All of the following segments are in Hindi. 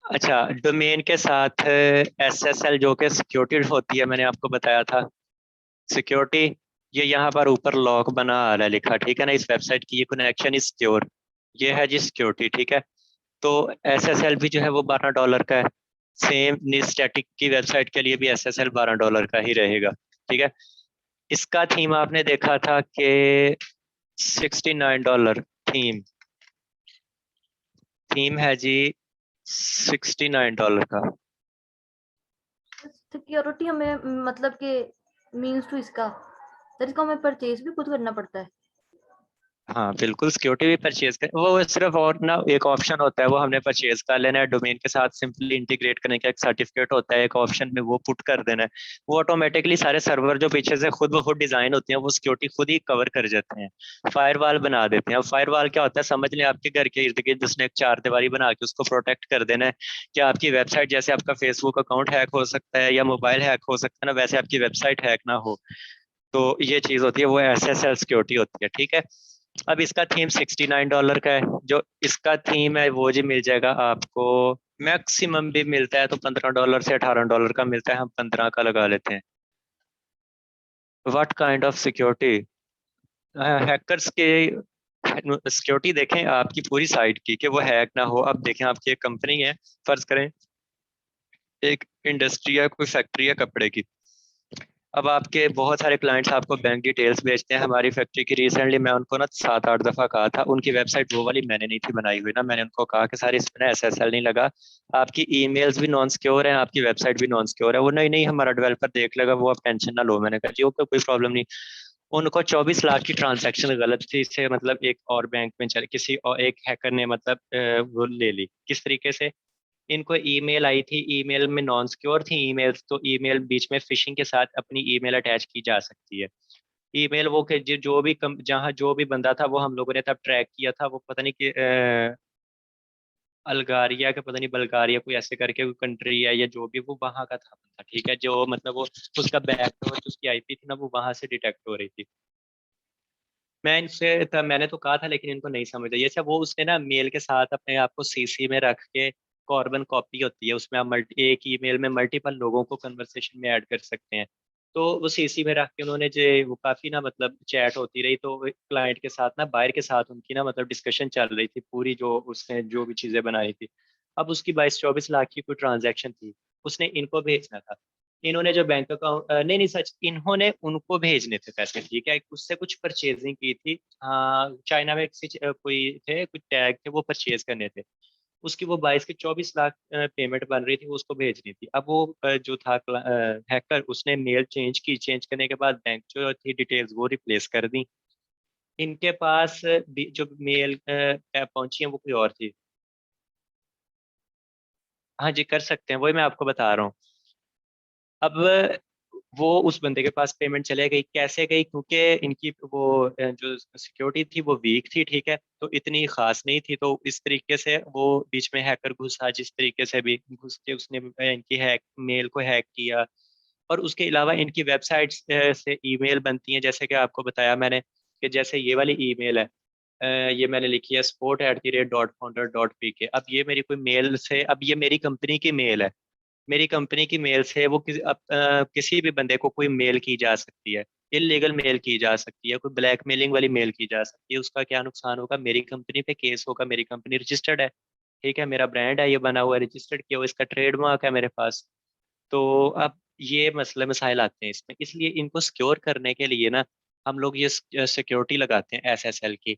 अच्छा, डोमेन के साथ एसएसएल जो कि सिक्योरिटी होती है, मैंने आपको बताया था सिक्योरिटी। ये यहाँ पर ऊपर लॉक बना आ रहा है लिखा, ठीक है ना, इस वेबसाइट की ये कनेक्शन इज सिक्योर। ये है जी सिक्योरिटी, ठीक है। तो एसएसएल भी जो है वो $12 का है। सेम स्टैटिक की वेबसाइट के लिए भी एसएसएल $12 का ही रहेगा, ठीक है। इसका थीम आपने देखा था कि $69 थीम। थीम है जी $69 का। सिक्योरिटी हमें मतलब कि मीन्स टू इसका सर, इसको हमें परचेज भी खुद करना पड़ता है? हाँ बिल्कुल, सिक्योरिटी भी परचेज कर, वो सिर्फ और ना एक ऑप्शन होता है वो हमने परचेज कर लेना है। डोमेन के साथ सिंपली इंटीग्रेट करने का एक सर्टिफिकेट होता है, एक ऑप्शन में वो पुट कर देना है। वो ऑटोमेटिकली सारे सर्वर जो पीछे से खुद ब खुद डिजाइन होते हैं वो सिक्योरिटी खुद ही कवर कर जाते हैं, फायरवॉल बना देते हैं। अब फायरवॉल क्या होता है, समझ लें आपके घर के इर्द गिर्द उसने एक चार दीवारी बना के उसको प्रोटेक्ट कर देना है कि आपकी वेबसाइट, जैसे आपका फेसबुक अकाउंट हैक हो सकता है या मोबाइल हैक हो सकता है ना, वैसे आपकी वेबसाइट हैक ना हो। तो ये चीज होती है, वो एसएसएल सिक्योरिटी होती है, ठीक है। अब इसका थीम $69 का है। जो इसका थीम है वो जी मिल जाएगा आपको, मैक्सिमम भी मिलता है तो $15 से $18 का मिलता है, हम 15 का लगा लेते हैं। What kind of security, hackers के सिक्योरिटी देखें आपकी पूरी साइट की कि वो हैक ना हो। अब देखें आपकी एक कंपनी है, फर्ज करें एक इंडस्ट्री है, कोई फैक्ट्री है कपड़े की। अब आपके बहुत सारे क्लाइंट्स आपको बैंक डिटेल्स भेजते हैं हमारी फैक्ट्री की। रिसेंटली मैं उनको ना 7-8 दफा कहा था, उनकी वेबसाइट वो वाली मैंने नहीं थी बनाई हुई ना, मैंने उनको कहा कि सारी इसमें ना एसएसएल नहीं लगा, आपकी ईमेल्स भी नॉन सिक्योर है, आपकी वेबसाइट भी नॉन सिक्योर है। वो नहीं नहीं हमारा डेवलपर देख लेगा, वो आप टेंशन ना लो। मैंने कहा जी ओके, कोई प्रॉब्लम नहीं। उनको 24 लाख की ट्रांजैक्शन गलत थी इससे, मतलब एक और बैंक में चले, किसी और एक हैकर ने मतलब वो ले ली। किस तरीके से, इनको ईमेल आई थी, ईमेल में नॉन सिक्योर थी ईमेल्स, तो ईमेल बीच में फिशिंग के साथ अपनी ईमेल अटैच की जा सकती है। ईमेल वो के जो भी जहाँ जो भी बंदा था वो हम लोगों ने तब ट्रैक किया था, वो पता नहीं कि अल्गारिया के पता नहीं बल्गारिया कोई ऐसे करके कोई कंट्री है या जो भी, वो वहां का था बंदा, ठीक है। जो मतलब वो उसका बैकडोर जो उसकी आईपी थी ना वो वहां से डिटेक्ट हो रही थी। मैं इनसे तब मैंने तो कहा था लेकिन इनको नहीं समझ आई। अच्छा, वो उसने ना मेल के साथ अपने आप को सीसी में रख के, कॉर्बन कॉपी होती है उसमें, आप एक ईमेल में मल्टीपल लोगों को कन्वर्सेशन में ऐड कर सकते हैं। तो वो सीसी में रख के उन्होंने जो वो काफी ना मतलब चैट होती रही, तो क्लाइंट के साथ ना बायर के साथ उनकी ना मतलब डिस्कशन चल रही थी पूरी, जो उसने जो भी चीजें बनाई थी। अब उसकी 22-24 लाख की कोई ट्रांजैक्शन थी, उसने इनको भेजना था। इन्होंने जो बैंक अकाउंट नहीं नहीं सच, इन्होंने उनको भेजने थे पैसे, ठीक है, उससे कुछ परचेजिंग की थी। हाँ, चाइना में किसी कोई थे, कुछ टैग थे वो परचेज करने थे। उसकी वो 22 के 24 लाख पेमेंट बन रही थी, वो उसको भेजनी थी। अब वो जो था हैकर, उसने मेल चेंज की, चेंज करने के बाद बैंक जो थी डिटेल्स वो रिप्लेस कर दी। इनके पास जो मेल पहुंची है वो कोई और थी। हाँ जी कर सकते हैं, वही मैं आपको बता रहा हूँ। अब वो उस बंदे के पास पेमेंट चले गई, कैसे गई, क्योंकि इनकी वो जो सिक्योरिटी थी वो वीक थी, ठीक है, तो इतनी खास नहीं थी। तो इस तरीके से वो बीच में हैकर घुसा, जिस तरीके से भी घुस के उसने इनकी हैक मेल को हैक किया। और उसके अलावा इनकी वेबसाइट से ईमेल बनती हैं, जैसे कि आपको बताया मैंने कि जैसे ये वाली ईमेल है, ये मैंने लिखी है support@founder.pk। अब ये मेरी कोई मेल से, अब ये मेरी कंपनी की मेल है, मेरी कंपनी की मेल से वो किसी भी बंदे को कोई मेल की जा सकती है, इलीगल मेल की जा सकती है, कोई ब्लैकमेलिंग वाली मेल की जा सकती है। उसका क्या नुकसान होगा, मेरी कंपनी पे केस होगा। मेरी कंपनी रजिस्टर्ड है, ठीक है, मेरा ब्रांड है, ये बना हुआ है, रजिस्टर्ड किया हुआ, इसका ट्रेडमार्क है मेरे पास। तो अब ये मसले मसाइल आते हैं इसमें, इसलिए इनको सिक्योर करने के लिए ना हम लोग ये सिक्योरिटी लगाते हैं एसएसएल की।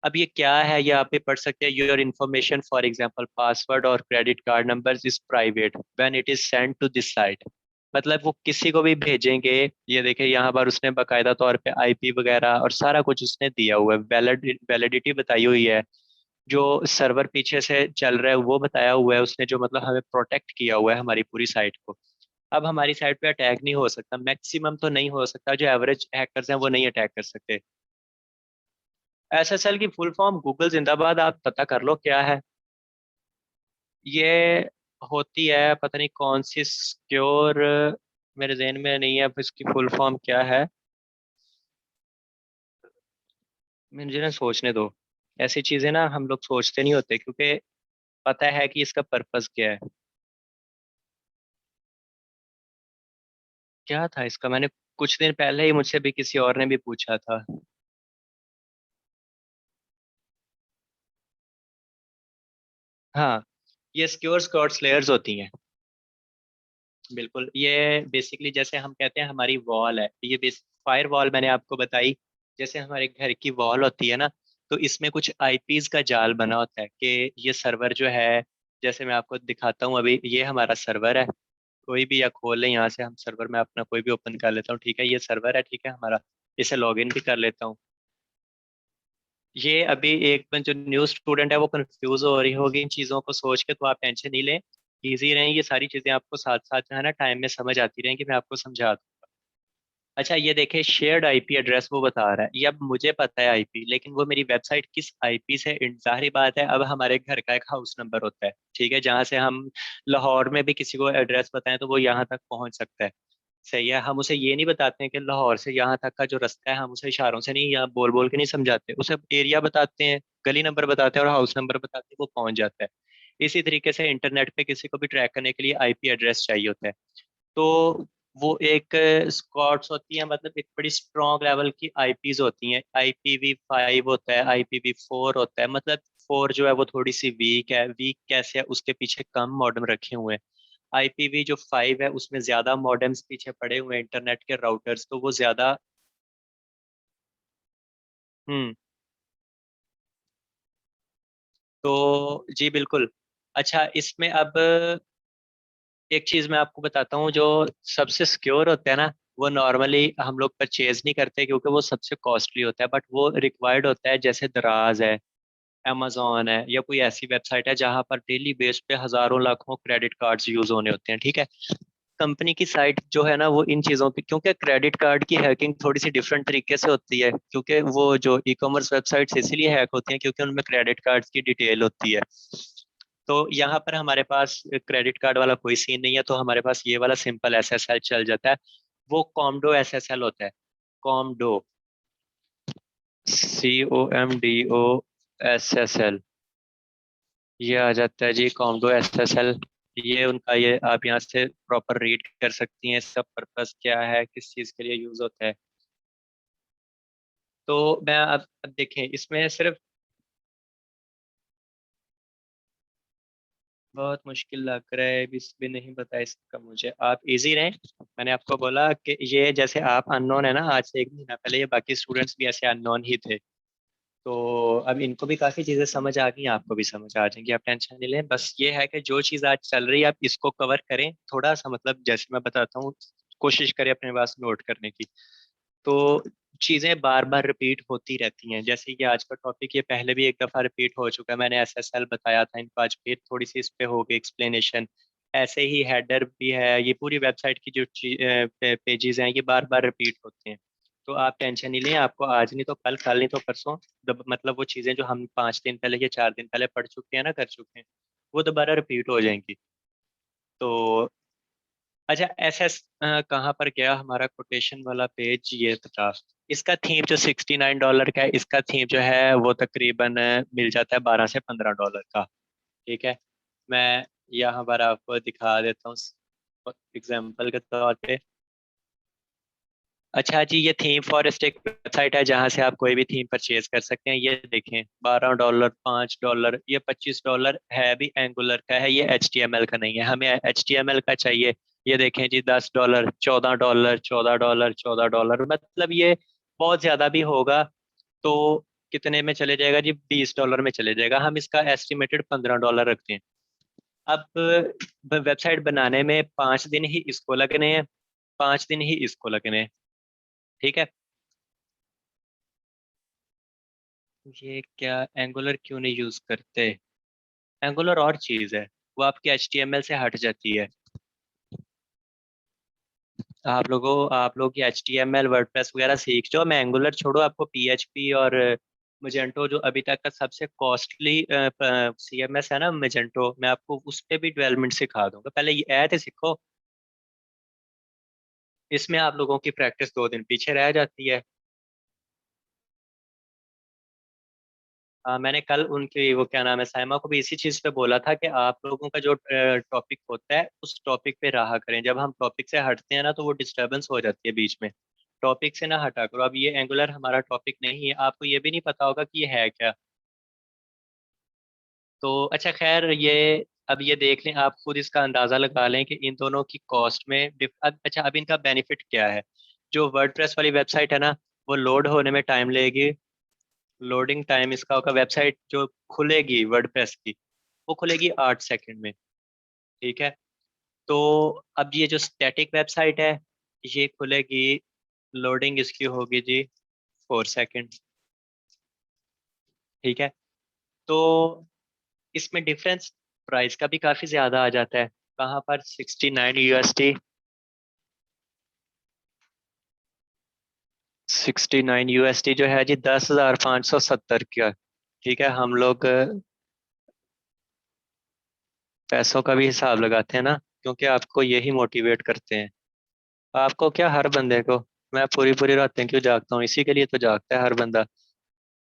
अब ये क्या है, ये आप भी पढ़ सकते हैं। Your information for example password और credit card numbers is private when it is send to this site. मतलब वो किसी को भी भेजेंगे। ये देखिए यहाँ पर उसने बकायदा तौर पे आईपी वगैरह और सारा कुछ उसने दिया हुआ है, वैलिडिटी बताई हुई है, जो सर्वर पीछे से चल रहा है वो बताया हुआ है उसने, जो मतलब हमें प्रोटेक्ट किया हुआ है हमारी पूरी साइट को। अब हमारी साइट पे अटैक नहीं हो सकता, मैक्सिमम तो नहीं हो सकता, जो एवरेज हैकर्स हैं वो नहीं अटैक कर सकते। एसएसएल की फुल फॉर्म गूगल जिंदाबाद, आप पता कर लो क्या है ये। होती है पता नहीं कौन सी सिक्योर, मेरे जहन में नहीं है अब इसकी फुल फॉर्म क्या है, मुझे ना सोचने दो। ऐसी चीजें ना हम लोग सोचते नहीं होते, क्योंकि पता है कि इसका पर्पस क्या है? क्या था इसका? मैंने कुछ दिन पहले ही मुझसे भी किसी और ने भी पूछा था। हाँ, ये सिक्योर स्कॉट्स लेयर्स होती हैं। बिल्कुल, ये बेसिकली जैसे हम कहते हैं हमारी वॉल है, ये बेसिक फायर वॉल मैंने आपको बताई। जैसे हमारे घर की वॉल होती है ना, तो इसमें कुछ आईपीज का जाल बना होता है कि ये सर्वर जो है, जैसे मैं आपको दिखाता हूँ अभी, ये हमारा सर्वर है। कोई भी या खोल ले यहाँ से, हम सर्वर में अपना कोई भी ओपन कर लेता हूँ, ठीक है, ये सर्वर है, ठीक है हमारा। इसे लॉगिन भी कर लेता हूँ। ये अभी एक जो न्यू स्टूडेंट है वो कंफ्यूज हो रही होगी इन चीज़ों को सोच के, तो आप टेंशन नहीं लें। इजी रहें, ये सारी चीज़ें आपको साथ साथ जो है ना टाइम में समझ आती रहेंगी, मैं आपको समझा दूँ। अच्छा, ये देखें, शेयर्ड आईपी एड्रेस वो बता रहा है, ये अब मुझे पता है आईपी, लेकिन वो मेरी वेबसाइट किस आईपी से, जाहिर बात है अब हमारे घर का एक हाउस नंबर होता है, ठीक है, जहाँ से हम लाहौर में भी किसी को एड्रेस बताएं तो वो यहाँ तक पहुंच सकता है। सही है, हम उसे ये नहीं बताते हैं कि लाहौर से यहाँ तक का जो रास्ता है, हम उसे इशारों से नहीं या बोल बोल के नहीं समझाते, उसे एरिया बताते हैं, गली नंबर बताते हैं और हाउस नंबर बताते हैं, वो पहुंच जाता है। इसी तरीके से इंटरनेट पे किसी को भी ट्रैक करने के लिए आईपी एड्रेस चाहिए होता है। तो वो एक स्क्वाड्स होती है, मतलब एक बड़ी स्ट्रॉन्ग लेवल की आईपीज होती हैं। IPv5 होता है, IPv4 होता है, मतलब फोर जो है वो थोड़ी सी वीक है। वीक कैसे है, उसके पीछे कम मॉडेम रखे हुए हैं। IPv जो 5 है उसमें ज्यादा मॉडेम्स पीछे पड़े हुए हैं, इंटरनेट के राउटर्स, तो वो ज्यादा। हम्म। तो जी बिल्कुल। अच्छा, इसमें अब एक चीज मैं आपको बताता हूँ, जो सबसे सिक्योर होता है ना, वो नॉर्मली हम लोग परचेज नहीं करते क्योंकि वो सबसे कॉस्टली होता है, बट वो रिक्वायर्ड होता है, जैसे दराज है, amazon है, या कोई ऐसी वेबसाइट है जहां पर डेली बेस पे हजारों लाखों क्रेडिट कार्ड्स यूज होने होते हैं, ठीक है। कंपनी की साइट जो है ना, वो इन चीजों पे, क्योंकि क्रेडिट कार्ड की हैकिंग थोड़ी सी डिफरेंट तरीके से होती है, क्योंकि वो जो ई कॉमर्स वेबसाइट्स इसलिए हैक होती हैं क्योंकि उनमें क्रेडिट कार्ड्स की डिटेल होती है। तो यहाँ पर हमारे पास क्रेडिट कार्ड वाला कोई सीन नहीं है, तो हमारे पास ये वाला सिंपल SSL चल जाता है। वो कॉमडो SSL होता है। कॉमडो, COMDO SSL, ये आ जाता है जी, कॉमडो SSL। ये उनका, ये आप यहाँ से प्रॉपर रीड कर सकती हैं इसका पर्पस क्या है, किस चीज़ के लिए यूज होता है। तो मैं अब देखें इसमें सिर्फ, बहुत मुश्किल लग रहा है, भी नहीं पता इसका मुझे, आप इजी रहें। मैंने आपको बोला कि ये जैसे आप अननोन है ना, आज से 1 महीना पहले ये बाकी स्टूडेंट्स भी ऐसे अननोन ही थे। तो अब इनको भी काफी चीजें समझ आ गई, आपको भी समझ आ जाएंगी, आप टेंशन नहीं लें। बस ये है कि जो चीज आज चल रही है आप इसको कवर करें थोड़ा सा, मतलब जैसे मैं बताता हूँ, कोशिश करें अपने पास नोट करने की। तो चीजें बार बार रिपीट होती रहती हैं, जैसे कि आज का टॉपिक ये पहले भी एक दफा रिपीट हो चुका है, मैंने SSL बताया था इनको, आज फिर थोड़ी सी इस पे होगी एक्सप्लेनेशन। ऐसे ही हेडर भी है, ये पूरी वेबसाइट की जो पेजेस हैं ये बार बार रिपीट होते हैं। तो आप टेंशन नहीं लें, आपको आज नहीं तो कल, कल नहीं तो परसों, मतलब वो चीजें जो हम 5 दिन पहले या 4 दिन पहले पढ़ चुके हैं ना, कर चुके हैं, वो दोबारा रिपीट हो जाएंगी। तो अच्छा, SS कहाँ पर गया हमारा कोटेशन वाला पेज, ये था। इसका थीम जो $69 का है, इसका थीम जो है वो तकरीबन मिल जाता है $12 से $15 का, ठीक है। मैं यहाँ पर आपको दिखा देता हूँ एग्जाम्पल के तौर पे। अच्छा जी, ये थीम फॉरेस्ट एक वेबसाइट है जहाँ से आप कोई भी थीम परचेज कर सकते हैं। ये देखें, $12, $5, ये $25 है, भी एंगुलर का है, ये HTML का नहीं है, हमें HTML का चाहिए। ये देखें जी, $10, $14, $14, $14, मतलब ये बहुत ज्यादा भी होगा तो कितने में चले जाएगा जी, $20 में चले जाएगा। हम इसका एस्टिमेटेड $15 रखते हैं। अब वेबसाइट बनाने में 5 दिन ही इसको लगने हैं, 5 दिन ही इसको लगने हैं, ठीक है। ये क्या, एंगुलर क्यों नहीं यूज करते? एंगुलर और चीज है, वो आपके HTML से हट जाती है। आप लोग ये HTML वर्डप्रेस वगैरह सीख जाओ, मैं एंगुलर छोड़ो, आपको PHP और मजेंटो, जो अभी तक का सबसे कॉस्टली CMS है ना मजेंटो, मैं आपको उस पे भी डेवलपमेंट सिखा दूंगा, पहले ये ऐड सीखो। इसमें आप लोगों की प्रैक्टिस 2 दिन पीछे रह जाती है। मैंने कल उनकी वो क्या नाम है साइमा को भी इसी चीज पे बोला था कि आप लोगों का जो टॉपिक होता है उस टॉपिक पे रहा करें। जब हम टॉपिक से हटते हैं ना तो वो डिस्टरबेंस हो जाती है बीच में। टॉपिक से ना हटा करो। अब ये एंगुलर हमारा टॉपिक नहीं है, आपको ये भी नहीं पता होगा कि ये है क्या। तो अच्छा खैर ये, अब ये देख लें, आप खुद इसका अंदाजा लगा लें कि इन दोनों की कॉस्ट में अच्छा अब इनका बेनिफिट क्या है। जो वर्डप्रेस वाली वेबसाइट है ना, वो लोड होने में टाइम लेगी। लोडिंग टाइम इसका होगा, वेबसाइट जो खुलेगी वर्डप्रेस की वो खुलेगी 8 सेकंड में। ठीक है। तो अब ये जो स्टैटिक वेबसाइट है ये खुलेगी, लोडिंग इसकी होगी जी 4 सेकंड। ठीक है। तो इसमें डिफरेंस प्राइस का भी काफी ज्यादा आ जाता है। कहाँ पर 69 USD, 69 USD जो है जी 10,570 का। ठीक है। हम लोग पैसों का भी हिसाब लगाते हैं ना, क्योंकि आपको यही मोटिवेट करते हैं। आपको क्या, हर बंदे को। मैं पूरी पूरी रातें क्यों जागता हूँ, इसी के लिए तो जागता है हर बंदा।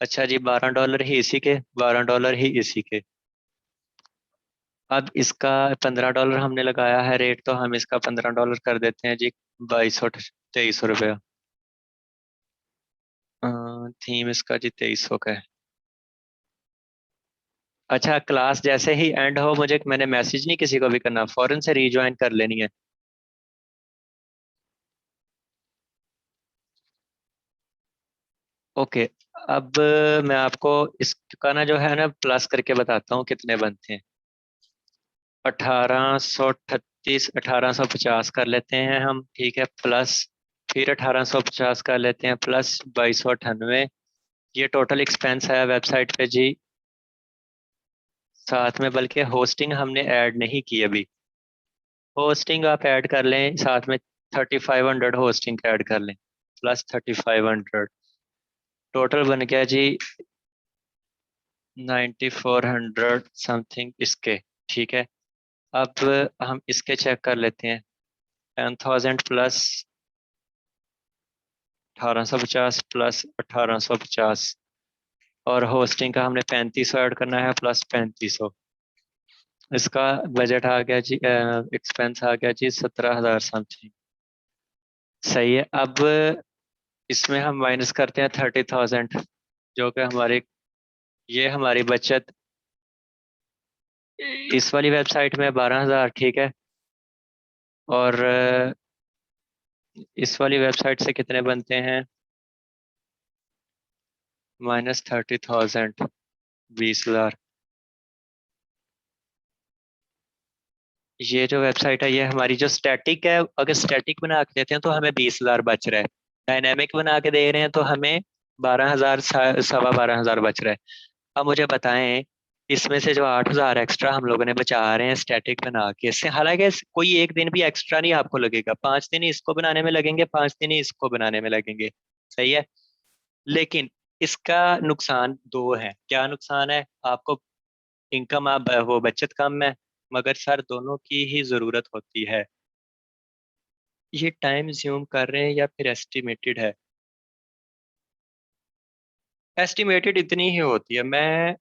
अच्छा जी, $12 ही इसी के, $12 ही इसी के। अब इसका $15 हमने लगाया है रेट, तो हम इसका $15 कर देते हैं जी 2223 रुपया। थीम इसका जी 2300 का है। अच्छा, क्लास जैसे ही एंड हो, मैंने मैसेज नहीं किसी को भी करना, फौरन से रीज्वाइन कर लेनी है। ओके। अब मैं आपको इसका ना जो है ना प्लस करके बताता हूँ कितने बनते हैं। 1838, 1850 कर लेते हैं हम। ठीक है, प्लस फिर 1850 कर लेते हैं, प्लस 2298। ये टोटल एक्सपेंस है वेबसाइट पे जी। साथ में बल्कि होस्टिंग हमने ऐड नहीं की अभी। होस्टिंग आप ऐड कर लें साथ में, 3500 होस्टिंग ऐड कर लें, प्लस 3500। टोटल बन गया जी 9400 समथिंग इसके। ठीक है। अब हम इसके चेक कर लेते हैं। 10,000 प्लस 1850 प्लस 1850, और होस्टिंग का हमने 3500 ऐड करना है, प्लस 3500। इसका बजट आ गया जी, एक्सपेंस आ गया जी 17,000 समथिंग। सही है। अब इसमें हम माइनस करते हैं 30,000, जो कि हमारी, ये हमारी बचत इस वाली वेबसाइट में 12,000। ठीक है। और इस वाली वेबसाइट से कितने बनते हैं, -30,000, 20,000। ये जो वेबसाइट है ये हमारी जो स्टैटिक है, अगर स्टैटिक बना के देते हैं तो हमें 20,000 बच रहा है। डायनेमिक बना के दे रहे हैं तो हमें 12,000, 12,500 बच रहा है। अब मुझे बताएं, इसमें से जो 8,000 एक्स्ट्रा हम लोगों ने बचा रहे हैं स्टैटिक बना के, इससे हालांकि कोई एक दिन भी एक्स्ट्रा नहीं आपको लगेगा, 5 दिन ही इसको बनाने में लगेंगे, 5 दिन ही इसको बनाने में लगेंगे। सही है। लेकिन इसका नुकसान दो है। क्या नुकसान है आपको, इनकम आप वो बचत कम है, मगर सर दोनों की ही जरूरत होती है। ये टाइम ज्यूम कर रहे हैं या फिर एस्टिमेटेड है। एस्टिमेटेड इतनी ही होती है। मैं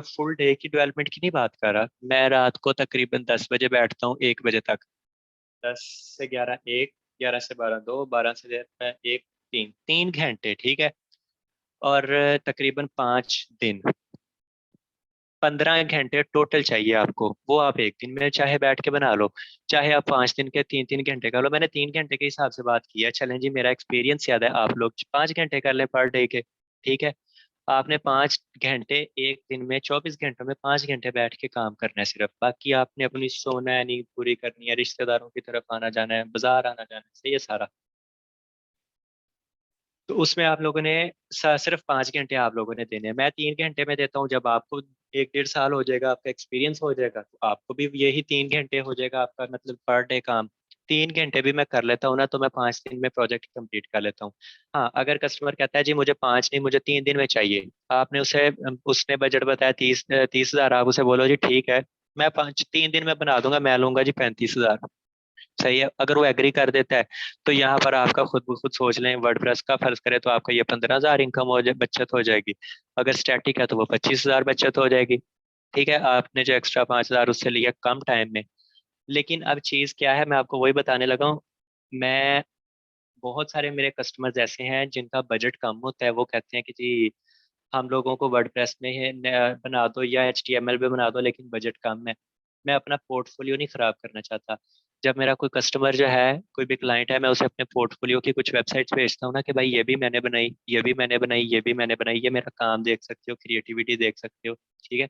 फुल डे की डेवलपमेंट की नहीं बात कर रहा, मैं रात को तकरीबन 10 बजे बैठता हूँ 1 बजे तक। 10 से 11 1, 11 से 12 2, 12 से 1 3, 3 घंटे। ठीक है। और तकरीबन 5 दिन, 15 घंटे टोटल चाहिए आपको। वो आप एक दिन में चाहे बैठ के बना लो, चाहे आप 5 दिन के 3 3 घंटे कर लो। मैंने 3 घंटे के हिसाब से बात की है। चलें जी, मेरा एक्सपीरियंस ज्यादा है, आप लोग 5 घंटे कर लें पर डे के। ठीक है। आपने 5 घंटे, एक दिन में 24 घंटों में 5 घंटे बैठ के काम करना है सिर्फ। बाकी आपने अपनी सोना है, नींद पूरी करनी है, रिश्तेदारों की तरफ आना जाना है, बाजार आना जाना है, सही है सारा। तो उसमें आप लोगों ने सिर्फ 5 घंटे आप लोगों ने देने हैं। मैं 3 घंटे में देता हूँ। जब आपको 1 1.5 साल हो जाएगा, आपका एक्सपीरियंस हो जाएगा, तो आपको भी यही 3 घंटे हो जाएगा आपका, मतलब पर डे काम। 3 घंटे भी मैं कर लेता हूँ ना, तो मैं 5 दिन में प्रोजेक्ट कंप्लीट कर लेता हूँ। हाँ, अगर कस्टमर कहता है जी मुझे 5 नहीं, मुझे 3 दिन में चाहिए, आपने उसे, उसने बजट बताया 30,000, आप उसे बोलो जी ठीक है, मैं 3 दिन में बना दूंगा, मैं लूंगा जी 35,000। सही है, अगर वो एग्री कर देता है तो यहाँ पर आपका खुद ब खुद सोच लें, वर्डप्रेस का फर्ज करें तो आपका ये 15,000 इनकम हो जाए, बचत हो जाएगी। अगर स्टैटिक है तो वो 25,000 बचत हो जाएगी। ठीक है, आपने जो एक्स्ट्रा 5,000 उससे लिया कम टाइम में। लेकिन अब चीज क्या है, मैं आपको वही बताने लगा हूँ। मैं बहुत सारे मेरे कस्टमर्स ऐसे हैं जिनका बजट कम होता है, वो कहते हैं कि जी हम लोगों को वर्डप्रेस में बना दो या HTML पे बना दो, लेकिन बजट कम है। मैं अपना पोर्टफोलियो नहीं खराब करना चाहता। जब मेरा कोई कस्टमर जो है, कोई भी क्लाइंट है, मैं उसे अपने पोर्टफोलियो की कुछ वेबसाइट्स भेजता हूँ ना कि भाई ये भी मैंने बनाई, ये भी मैंने बनाई, ये भी मैंने बनाई, ये मेरा काम देख सकते हो, क्रिएटिविटी देख सकते हो। ठीक है।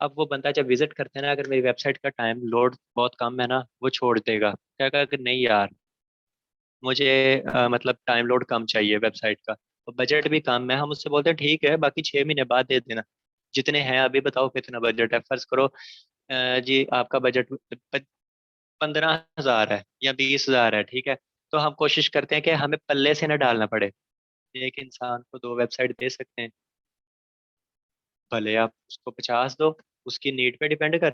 अब वो बंदा जब विजिट करते हैं ना, अगर मेरी वेबसाइट का टाइम लोड बहुत कम है ना, वो छोड़ देगा, क्या कहा कि नहीं यार मुझे मतलब टाइम लोड कम चाहिए वेबसाइट का, और बजट भी कम है। हम उससे बोलते हैं ठीक है, बाकी 6 महीने बाद दे देना। जितने हैं अभी बताओ कितना बजट है, फर्ज करो जी आपका बजट 15,000 है या 20,000 है। ठीक है, तो हम कोशिश करते हैं कि हमें पल्ले से न डालना पड़े। एक इंसान को 2 वेबसाइट दे सकते हैं, भले आप उसको 50 दो, उसकी नीड पे डिपेंड कर